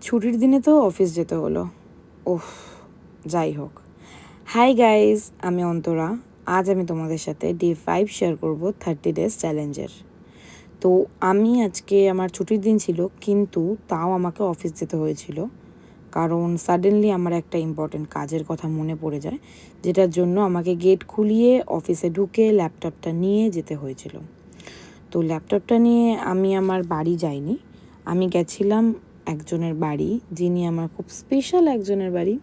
ছুটির দিনে তো অফিস যেতে হলো। ওহ, যাই হোক। হাই গাইজ, আমি অন্তরা। আজ আমি তোমাদের সাথে ডে 5 শেয়ার করব 30 ডেজ চ্যালেঞ্জের। তো আমি আজকে আমার ছুটির দিন ছিল, কিন্তু তাও আমাকে অফিস যেতে হয়েছিল, কারণ সাডেনলি আমার একটা ইম্পর্টেন্ট কাজের কথা মনে পড়ে যায়, যেটার জন্য আমাকে গেট খুলিয়ে অফিসে ঢুকে ল্যাপটপটা নিয়ে যেতে হয়েছিল। তো ল্যাপটপটা নিয়ে আমি আমার বাড়ি যাইনি, আমি গেছিলাম একজনের বাড়ি, যিনি আমার খুব স্পেশাল একজনের বাড়ি।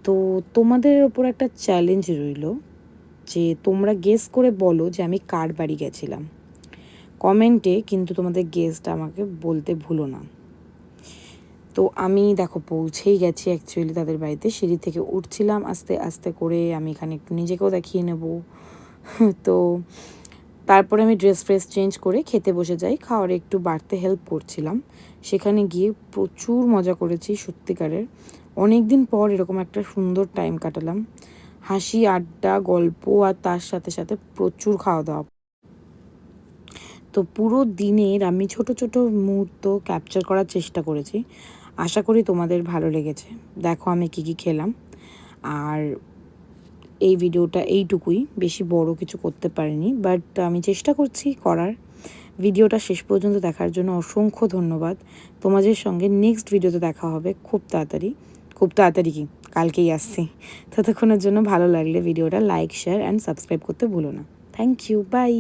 তো তোমাদের ওপর একটা চ্যালেঞ্জ রইল যে তোমরা গেস করে বলো যে আমি কার বাড়ি গেছিলাম। কমেন্টে কিন্তু তোমাদের গেসটা আমাকে বলতে ভুলো না। তো আমি দেখো পৌঁছেই গেছি অ্যাকচুয়ালি তাদের বাড়িতে। সিঁড়ি থেকে উঠছিলাম আস্তে আস্তে করে, আমি এখানে একটু নিজেকেও দেখিয়ে নেব। তো তারপরে আমি ড্রেস ফ্রেস চেঞ্জ করে খেতে বসে যাই, খাওয়ার একটু বাড়তে হেল্প করছিলাম। সেখানে গিয়ে প্রচুর মজা করেছি, সত্যিকারের অনেক দিন পর এরকম একটা সুন্দর টাইম কাটালাম। হাসি, আড্ডা, গল্প, আর তার সাথে সাথে প্রচুর খাওয়া দাওয়া। তো পুরো দিনের আমি ছোট ছোট মুহূর্ত ক্যাপচার করার চেষ্টা করেছি। আশা করি তোমাদের ভালো লেগেছে। দেখো আমি কী কী খেলাম। আর এই ভিডিওটা এইটুকুই, বেশি বড় কিছু করতে পারিনি, বাট আমি চেষ্টা করছি করার। ভিডিওটা শেষ পর্যন্ত দেখার জন্য অসংখ্য ধন্যবাদ। তোমাদের সঙ্গে নেক্সট ভিডিওতে দেখা হবে খুব তাড়াতাড়ি। খুব তাড়াতাড়ি কি, কালকেই আসছি। ততক্ষণের জন্য ভালো লাগলে ভিডিওটা লাইক, শেয়ার অ্যান্ড সাবস্ক্রাইব করতে ভুলো না। Thank you, by.